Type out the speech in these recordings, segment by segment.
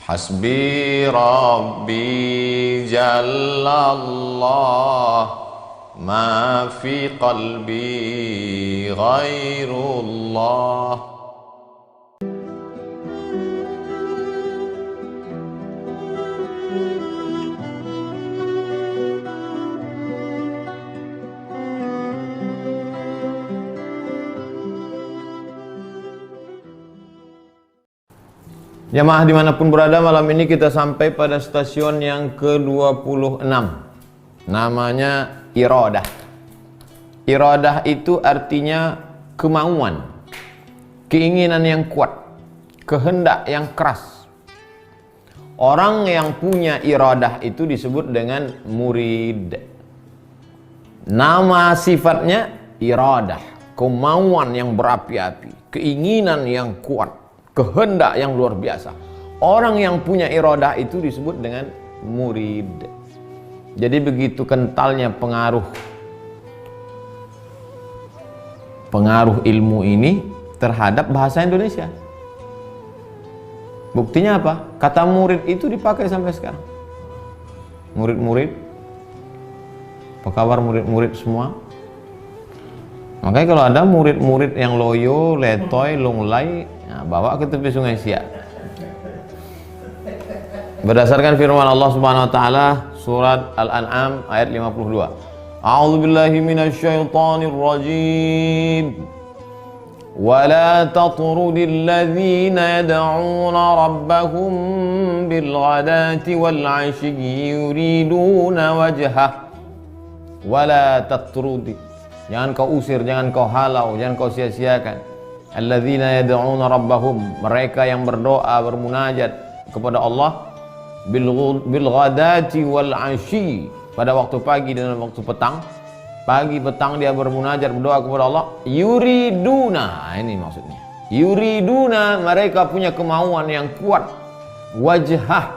Hasbi Rabbi Jallallah, ma fi qalbi ghairullah. Jamaah dimanapun berada, malam ini kita sampai pada stasiun yang ke-26. Namanya iradah. Iradah itu artinya kemauan, keinginan yang kuat, kehendak yang keras. Orang yang punya iradah itu disebut dengan murid. Nama sifatnya iradah, kemauan yang berapi-api, keinginan yang kuat, kehendak yang luar biasa. Orang yang punya iradah itu disebut dengan murid. Jadi begitu kentalnya pengaruh ilmu ini terhadap bahasa Indonesia. Buktinya apa? Kata murid itu dipakai sampai sekarang. Murid-murid, apa kabar murid-murid semua? Makanya kalau ada murid-murid yang loyo, letoy, lunglai, nah, bawa ke tepi sungai Siak. Berdasarkan firman Allah Subhanahu wa taala surat Al-An'am ayat 52. A'udzubillahi minasyaitonir rajim. Wa la tatrudil ladzina yad'una rabbahum bil ghadati wal 'ashyi yuriduna wajhah. Wa la tatrudi. Jangan kau usir, jangan kau halau, jangan kau sia-siakan. Alladzina yad'una rabbahum, mereka yang berdoa, bermunajat kepada Allah bil ghadati wal 'ashyi, pada waktu pagi dan waktu petang. Pagi petang dia bermunajat, berdoa kepada Allah. Yuriduna, ini maksudnya. Yuriduna, mereka punya kemauan yang kuat. Wajhah,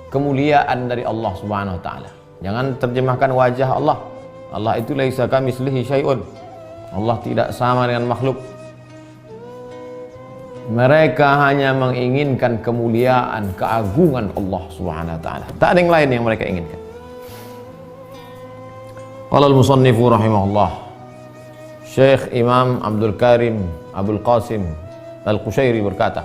kemuliaan dari Allah Subhanahu wa taala. Jangan terjemahkan wajah Allah. Allah itu laisa kamitslihi syai'un. Allah tidak sama dengan makhluk. Mereka hanya menginginkan kemuliaan, keagungan Allah Subhanahu wa taala. Tak ada yang lain yang mereka inginkan. Qala al-musannifu rahimahullah, Syekh Imam Abdul Karim Abdul Qasim Al-Qushairi berkata,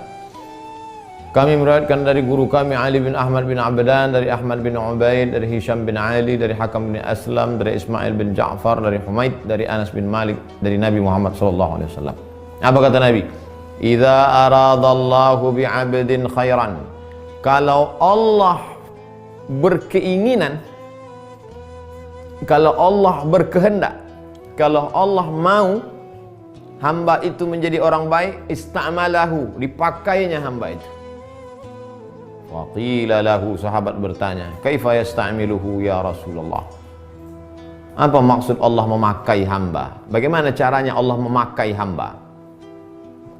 kami meriwayatkan dari guru kami Ali bin Ahmad bin Abdan, dari Ahmad bin Ubaid, dari Hisham bin Ali, dari Hakam bin Aslam, dari Ismail bin Ja'far, dari Humaid, dari Anas bin Malik, dari Nabi Muhammad sallallahu alaihi wasallam. Apa kata Nabi? Idza aradallahu bi'abdin khairan. Kalau Allah berkeinginan, kalau Allah berkehendak, kalau Allah mau hamba itu menjadi orang baik, ista'malahu, dipakainya hamba itu. Wa qila lahu, sahabat bertanya, kaifa yasta'miluhu ya Rasulullah? Apa maksud Allah memakai hamba? Bagaimana caranya Allah memakai hamba?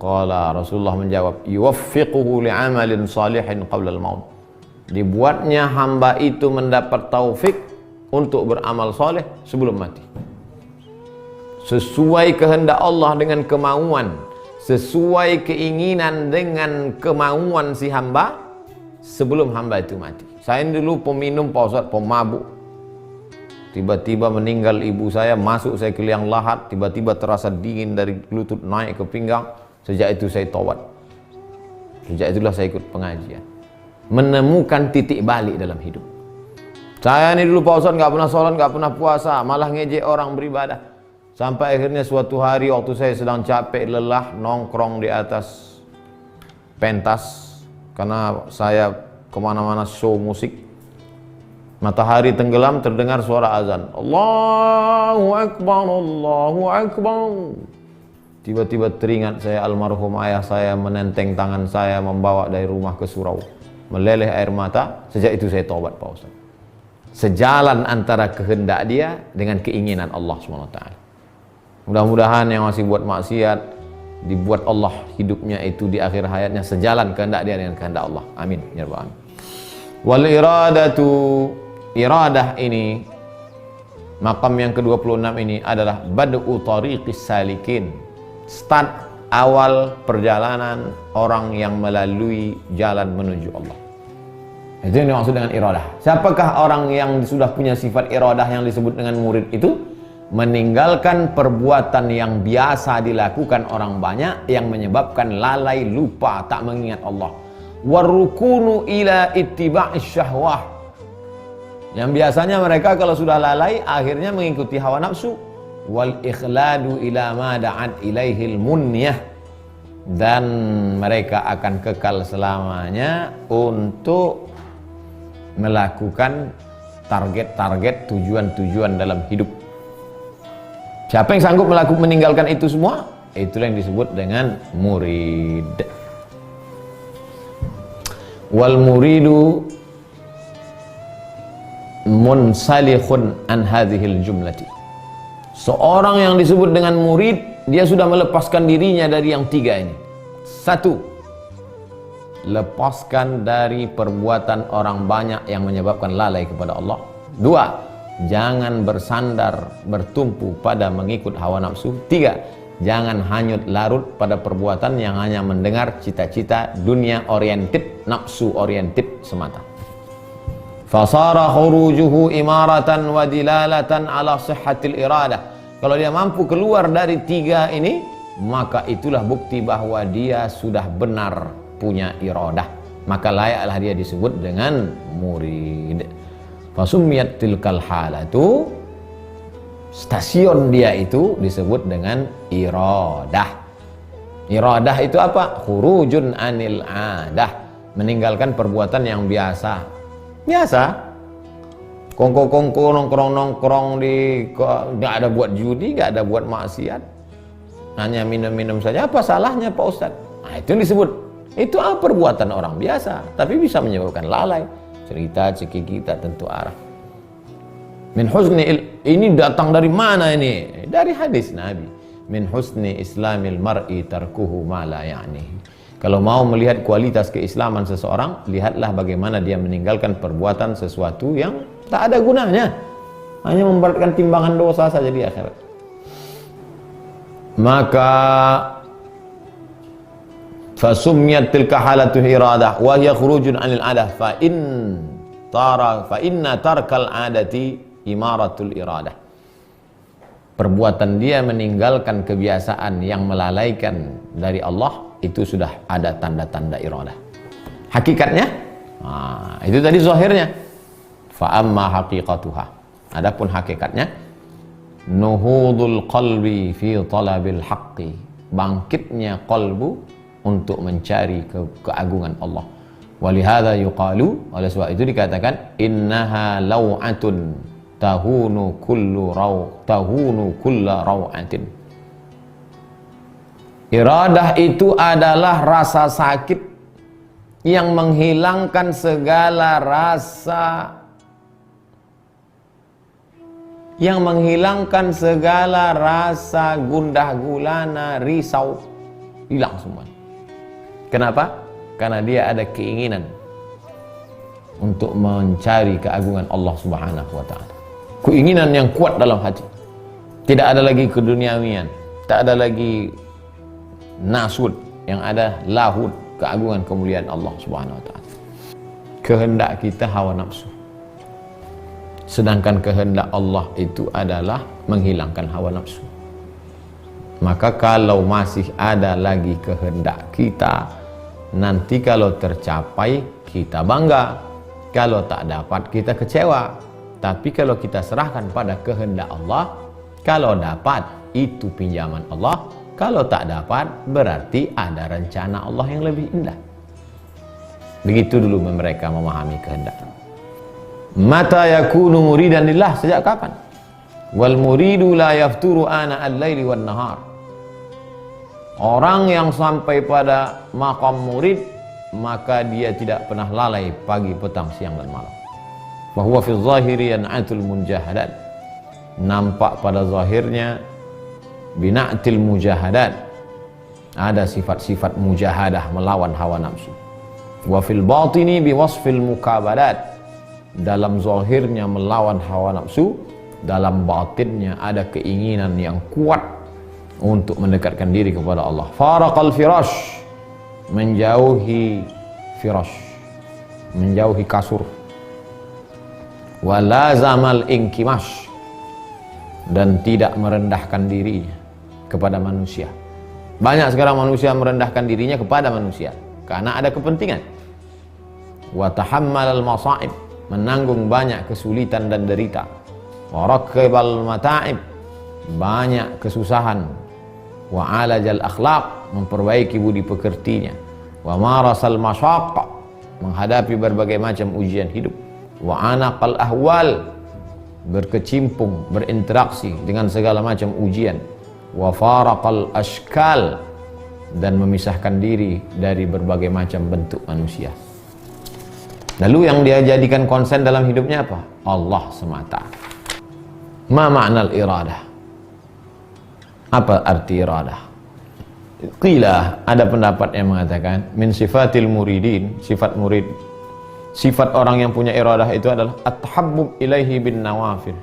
Qala, Rasulullah menjawab, yuwaffiquhu li'amalin salihin qabla al-maut. Dibuatnya hamba itu mendapat taufik untuk beramal soleh sebelum mati. Sesuai kehendak Allah dengan kemauan, sesuai keinginan dengan kemauan si hamba sebelum hamba itu mati. Saya dulu peminum, Pak Ustaz, pemabuk. Tiba-tiba meninggal ibu saya, masuk saya ke liang lahat, tiba-tiba terasa dingin dari lutut naik ke pinggang. Sejak itu saya taubat. Sejak itulah saya ikut pengajian. Menemukan titik balik dalam hidup. Saya ini dulu Pak Ustaz nggak pernah sholat, nggak pernah puasa, malah ngejek orang beribadah. Sampai akhirnya suatu hari waktu saya sedang capek, lelah, nongkrong di atas pentas. Karena saya kemana-mana show musik. Matahari tenggelam, terdengar suara azan. Allahu Akbar, Allahu Akbar. Tiba-tiba teringat saya almarhum ayah saya menenteng tangan saya, membawa dari rumah ke surau. Meleleh air mata. Sejak itu saya taubat Pak Ustaz. Sejalan antara kehendak dia dengan keinginan Allah SWT. Mudah-mudahan yang masih buat maksiat, dibuat Allah hidupnya itu di akhir hayatnya sejalan kehendak dia dengan kehendak Allah. Amin ya rabbal alamin. Wal iradatu, iradah ini, maqam yang ke-26 ini adalah bad'u tariqis salikin. Start awal perjalanan orang yang melalui jalan menuju Allah. Itu yang dimaksud dengan iradah. Siapakah orang yang sudah punya sifat iradah yang disebut dengan murid itu? Meninggalkan perbuatan yang biasa dilakukan orang banyak yang menyebabkan lalai, lupa, tak mengingat Allah. Warukunu ila ittiba'is syahwah. Yang biasanya mereka kalau sudah lalai akhirnya mengikuti hawa nafsu. Wal ikhladu ila ma da'at ilaihil munyah. Dan mereka akan kekal selamanya untuk melakukan target-target, tujuan-tujuan dalam hidup. Siapa yang sanggup meninggalkan itu semua? Itulah yang disebut dengan murid. Wal muridu munsalikhun an hadhil jumlati. Seorang yang disebut dengan murid, dia sudah melepaskan dirinya dari yang tiga ini. Satu, lepaskan dari perbuatan orang banyak yang menyebabkan lalai kepada Allah. Dua, jangan bersandar, bertumpu pada mengikut hawa nafsu. Tiga, jangan hanyut larut pada perbuatan yang hanya mendengar cita-cita dunia oriented, nafsu oriented semata. Fasara khurujuhu imaratan wa dilalatan ala sihhatil iradah. Kalau dia mampu keluar dari tiga ini, maka itulah bukti bahwa dia sudah benar punya iradah, maka layaklah dia disebut dengan murid. Fasumiyat tilkal halatu, stasiun dia itu disebut dengan iradah. Iradah itu apa? Khurujun anil adah, meninggalkan perbuatan yang biasa. Kongko-kongko, nongkrong-nongkrong nggak ada buat judi, nggak ada buat maksiat, hanya minum-minum saja. Apa salahnya Pak Ustadz? Nah, itu yang disebut. Itu perbuatan orang biasa, tapi bisa menyebabkan lalai. Cerita cekiki tak tentu arah. Min husni ini datang dari mana ini? Dari hadis Nabi. Min husni islamil mar'i tarkuhu ma la ya'nihi. Kalau mau melihat kualitas keislaman seseorang, lihatlah bagaimana dia meninggalkan perbuatan sesuatu yang tak ada gunanya, hanya memberatkan timbangan dosa saja di akhirat. Maka fasumiyat tilka halatu iradah wa hiya khurujun anil adah fa inna tarkal adati imaratul iradah. Perbuatan dia meninggalkan kebiasaan yang melalaikan dari Allah, itu sudah ada tanda-tanda iradah. Hakikatnya, itu tadi zahirnya. Fa amma haqiqatuha. Adapun hakikatnya, nuhudul qalbi fi talabil haqqi, bangkitnya qalbu untuk mencari keagungan Allah. Walihada yuqalu, oleh sebab itu dikatakan innaha law'atun tahunu kulla raw'atin. Iradah itu adalah rasa sakit yang menghilangkan segala rasa, gundah gulana, risau, hilang semua. Kenapa? Karena dia ada keinginan untuk mencari keagungan Allah Subhanahu wa ta'ala. Keinginan yang kuat dalam hati. Tidak ada lagi keduniawian, tak ada lagi nasud, yang ada lahud, keagungan kemuliaan Allah Subhanahu wa ta'ala. Kehendak kita hawa nafsu. Sedangkan kehendak Allah itu adalah menghilangkan hawa nafsu. Maka kalau masih ada lagi kehendak kita, nanti kalau tercapai kita bangga, kalau tak dapat kita kecewa. Tapi kalau kita serahkan pada kehendak Allah, kalau dapat itu pinjaman Allah, kalau tak dapat berarti ada rencana Allah yang lebih indah. Begitu dulu mereka memahami kehendak. Mata yakunu muridan lillah, sejak kapan? Wal muridu la yafturu ana al-laili wan nahar. Orang yang sampai pada maqam murid, maka dia tidak pernah lalai pagi, petang, siang dan malam. Bahwa fi zahiri yan'atul munjahadat, nampak pada zahirnya bina'til mujahadat, ada sifat-sifat mujahadah, melawan hawa nafsu. Wa fil batini biwasfil mukabadat, dalam zahirnya melawan hawa nafsu, dalam batinnya ada keinginan yang kuat untuk mendekatkan diri kepada Allah. Faraqal firash, menjauhi firash, menjauhi kasur. Walazamal inkimash, dan tidak merendahkan dirinya kepada manusia. Banyak sekarang manusia merendahkan dirinya kepada manusia karena ada kepentingan. Wa tahammalal masaib, menanggung banyak kesulitan dan derita. Wa rakibal mata'ib, banyak kesusahan. Wa alajal akhlaq, memperbaiki budi pekertinya. Wa marasal masyaqq, menghadapi berbagai macam ujian hidup. Wa anaqal ahwal, berkecimpung, berinteraksi dengan segala macam ujian. Wa faraqal ashkal, dan memisahkan diri dari berbagai macam bentuk manusia. Lalu yang dia jadikan konsen dalam hidupnya apa? Allah semata. Ma ma'nal iradah? Apa arti iradah? Qila, ada pendapat yang mengatakan min sifatil muridin, sifat murid, sifat orang yang punya iradah itu adalah at-tahabbub ilaihi bin nawafil,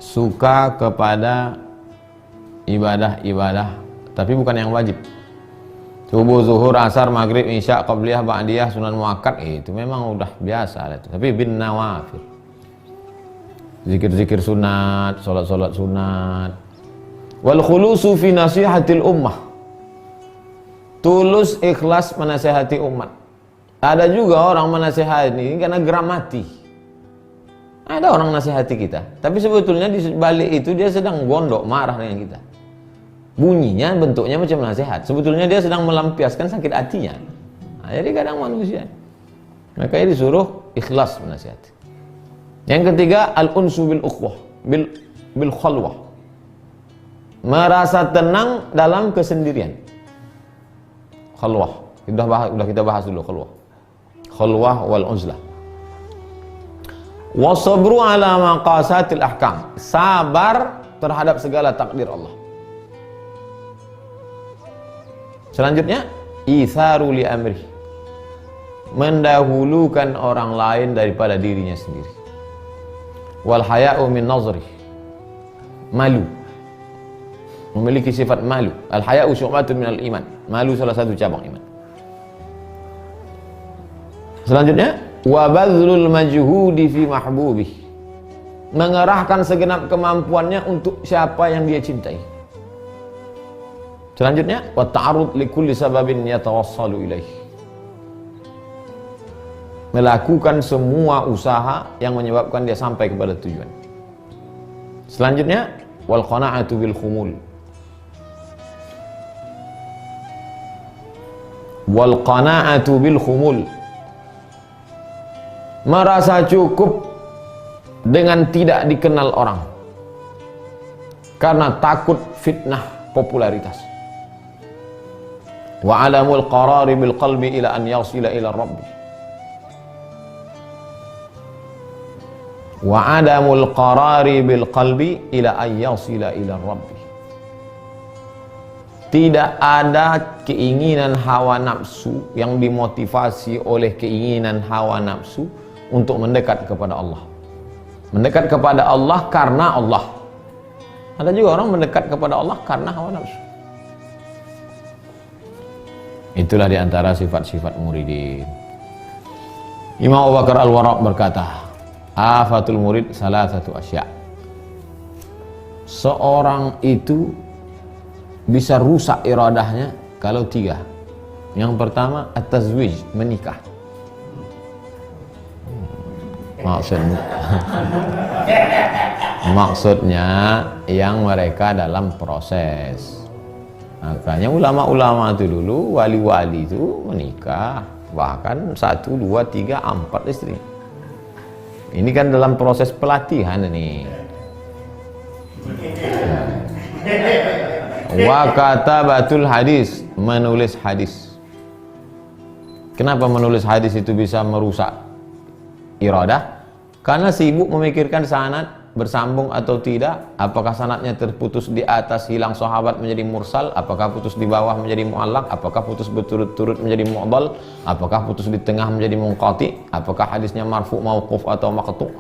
suka kepada ibadah-ibadah tapi bukan yang wajib. Subuh, zuhur, asar, maghrib, isya, qabliyah, ba'diyah, sunan muakkad, itu memang udah biasa itu. Tapi bin nawafil, zikir-zikir sunat, salat-salat sunat. Wal khulusu fi nasihatil ummah, tulus ikhlas menasihati umat. Ada juga orang menasihati karena geram mati. Ada orang nasihati kita, tapi sebetulnya di balik itu dia sedang gondok, marah dengan kita. Bunyinya, bentuknya macam nasihat, sebetulnya dia sedang melampiaskan sakit hatinya. Nah, jadi kadang manusia, makanya disuruh ikhlas menasihati. Yang ketiga, al-unsu bil ukhwah, bil khalwah, merasa tenang dalam kesendirian. Khalwah, udah kita bahas dulu khalwah. Khalwah wal uzlah. Wasabru ala maqasatil ahkam, sabar terhadap segala takdir Allah. Selanjutnya, itharu li amri, mendahulukan orang lain daripada dirinya sendiri. Wal haya'u min nazri, malu, memiliki sifat malu. Al haya'u syu'batun minal iman, malu salah satu cabang iman. Selanjutnya, wa badlul majhudi fi mahbubih, mengerahkan segenap kemampuannya untuk siapa yang dia cintai. Selanjutnya, wa ta'arud li kulli sababin yatawassalu ilaih, melakukan semua usaha yang menyebabkan dia sampai kepada tujuan. Selanjutnya, wal qana'atu bil khumul, wal qana'atu bil khumul, merasa cukup dengan tidak dikenal orang karena takut fitnah popularitas. Wa alamul qarari bil qalbi ila an yasila ila rabbi, wa adamul qarari bil qalbi ila an yasila ila rabbi, tidak ada keinginan hawa nafsu yang dimotivasi oleh keinginan hawa nafsu untuk mendekat kepada Allah. Mendekat kepada Allah karena Allah. Ada juga orang mendekat kepada Allah karena hawa nafsu. Itulah diantara sifat-sifat muridin. Imam Abu Bakar Al-Warraq berkata, afatul murid salah satu asya, seorang itu bisa rusak iradahnya kalau tiga. Yang pertama, at-tazwij, menikah. Maksudnya yang mereka dalam proses. Makanya ulama-ulama itu dulu, wali-wali itu menikah, bahkan 1, 2, 3, 4 istri. Ini kan dalam proses pelatihan ini. Wa katabatul hadis, menulis hadis. Kenapa menulis hadis itu bisa merusak iradah? Karena sibuk memikirkan sanad bersambung atau tidak, apakah sanadnya terputus di atas hilang sahabat menjadi mursal, apakah putus di bawah menjadi muallaq, apakah putus berturut-turut menjadi mu'dal, apakah putus di tengah menjadi munqati, apakah hadisnya marfu, mauquf atau maqtu'.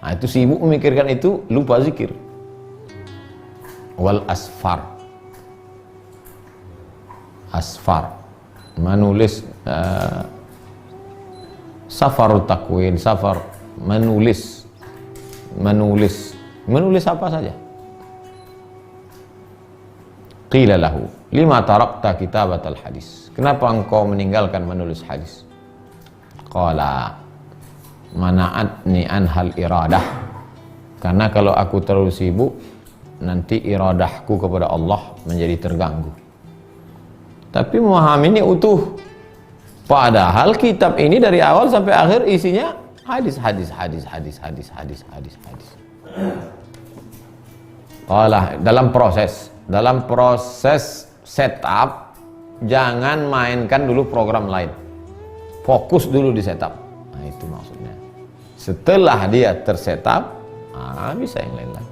Nah, itu sibuk memikirkan itu, lupa zikir. Wal asfar, asfar, menulis Safar takwin, safar menulis apa saja. Qila lahu lima tarakta kitabatal hadis, kenapa engkau meninggalkan menulis hadis? Qala mana'atni anhal iradah, karena kalau aku terlalu sibuk nanti iradahku kepada Allah menjadi terganggu. Tapi memahami ini utuh, padahal kitab ini dari awal sampai akhir isinya hadis. Qala dalam proses setup jangan mainkan dulu program lain, fokus dulu di setup. Nah itu maksudnya. Setelah dia tersetup, bisa yang lain-lain.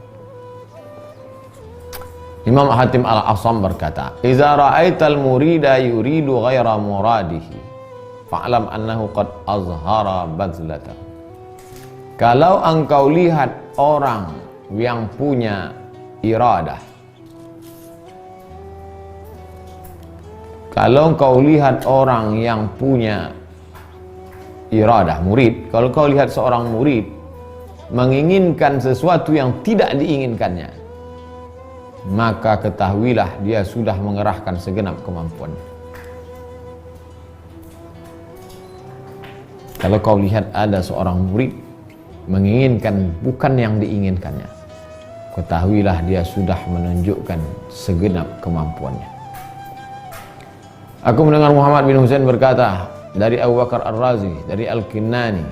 Imam Hatim Al-Asam berkata, "Iza ra'aital murida yuridu ghaira muradihi, fa'lam annahu qad azhara bazlata." Kalau engkau lihat orang yang punya iradah, kalau engkau lihat orang yang punya iradah, murid, kalau kau lihat seorang murid menginginkan sesuatu yang tidak diinginkannya, maka ketahuilah dia sudah mengerahkan segenap kemampuannya. Kalau kau lihat ada seorang murid menginginkan bukan yang diinginkannya, ketahuilah dia sudah menunjukkan segenap kemampuannya. Aku mendengar Muhammad bin Husain berkata dari Abu Bakar Ar-Razi, dari Al-Kinnani,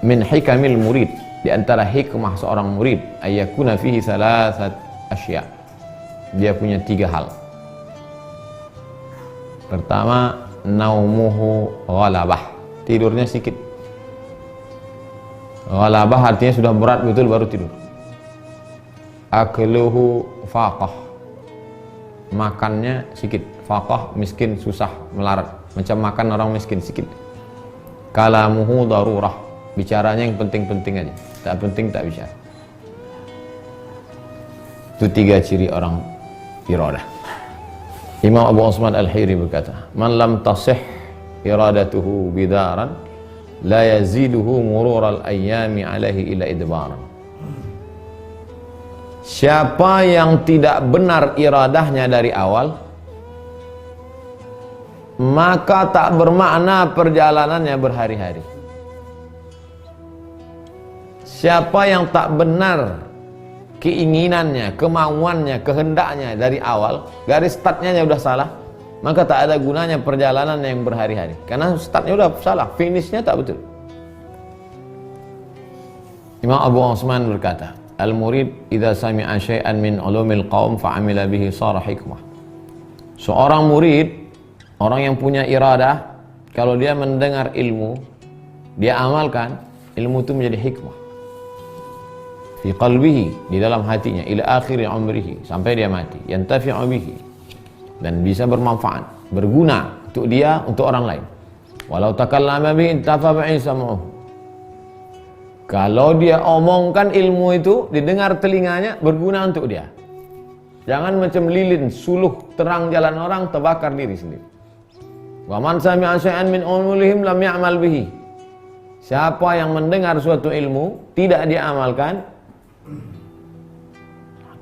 min hikamil murid, di antara hikmah seorang murid, ayyakuna fihi salasat asya, dia punya 3 hal. Pertama, naumuhu ghalabah, tidurnya sedikit. Ghalabah artinya sudah berat betul baru tidur. Akluhu faqah, makannya sedikit. Faqah miskin, susah, melarat, macam makan orang miskin sedikit. Kalamuhu darurah, bicaranya yang penting-penting aja, tak penting tak bicara. Itu 3 ciri orang iradah. Imam Abu Osman Al-Hiri berkata, man lam tasih iradatuhu bidaran la yaziduhu murural ayyami alaihi ila idbaran. Siapa yang tidak benar iradahnya dari awal, maka tak bermakna perjalanannya berhari-hari. Siapa yang tak benar keinginannya, kemauannya, kehendaknya dari awal, garis startnya udah salah, maka tak ada gunanya perjalanan yang berhari-hari, karena startnya udah salah, finishnya tak betul. Imam Abu Osman berkata, al-murid idza sami'a syai'an min ulumil qaum fa'amila bihi sara hikmah. Seorang murid, orang yang punya iradah, kalau dia mendengar ilmu, dia amalkan, ilmu itu menjadi hikmah fi qalbihi, di dalam hatinya, ila akhir umrihi, sampai dia mati, yantafi'u bihi, dan bisa bermanfaat, berguna untuk dia, untuk orang lain. Walau takallama bihi intafa'a sam'uhu, kalau dia omongkan ilmu itu, didengar telinganya, berguna untuk dia. Jangan macam lilin, suluh terang jalan orang, terbakar diri sendiri. Wa man sami'a syai'an min umulihim lam ya'mal bihi. Siapa yang mendengar suatu ilmu tidak diamalkan,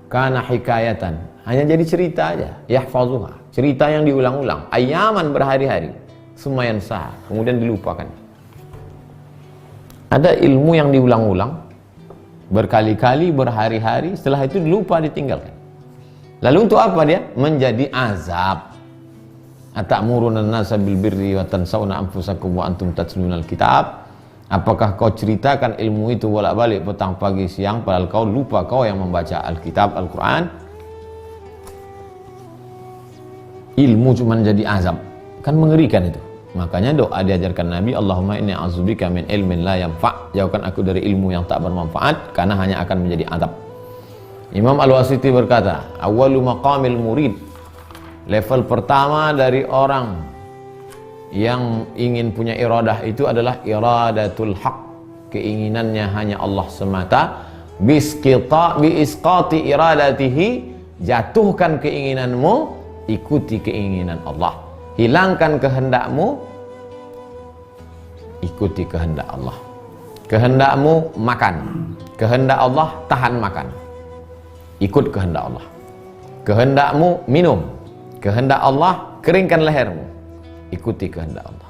kana hikayatan, hanya jadi cerita aja, yahfazuha, cerita yang diulang-ulang, ayaman berhari-hari, semayan sah, kemudian dilupakan. Ada ilmu yang diulang-ulang berkali-kali, berhari-hari, setelah itu lupa, ditinggalkan. Lalu untuk apa dia? Menjadi azab. Atamuruna an-nasa bil birri wa tansawna anfusakum wa antum tatlunal kitab. Apakah kau ceritakan ilmu itu bolak-balik petang, pagi, siang, padahal kau lupa kau yang membaca Alkitab, Al-Quran? Ilmu cuma jadi azab, kan mengerikan itu. Makanya doa diajarkan Nabi, Allahumma inni a'udzubika min ilmin la yanfa', jauhkan aku dari ilmu yang tak bermanfaat, karena hanya akan menjadi azab. Imam Al-Wasiti berkata, awwalu maqamil murid, level pertama dari orang yang ingin punya iradah itu adalah iradatul haq, keinginannya hanya Allah semata. Biisqati iradatihi, jatuhkan keinginanmu, ikuti keinginan Allah. Hilangkan kehendakmu, ikuti kehendak Allah. Kehendakmu makan, kehendak Allah tahan makan, ikut kehendak Allah. Kehendakmu minum, kehendak Allah keringkan lehermu, ikuti kehendak Allah.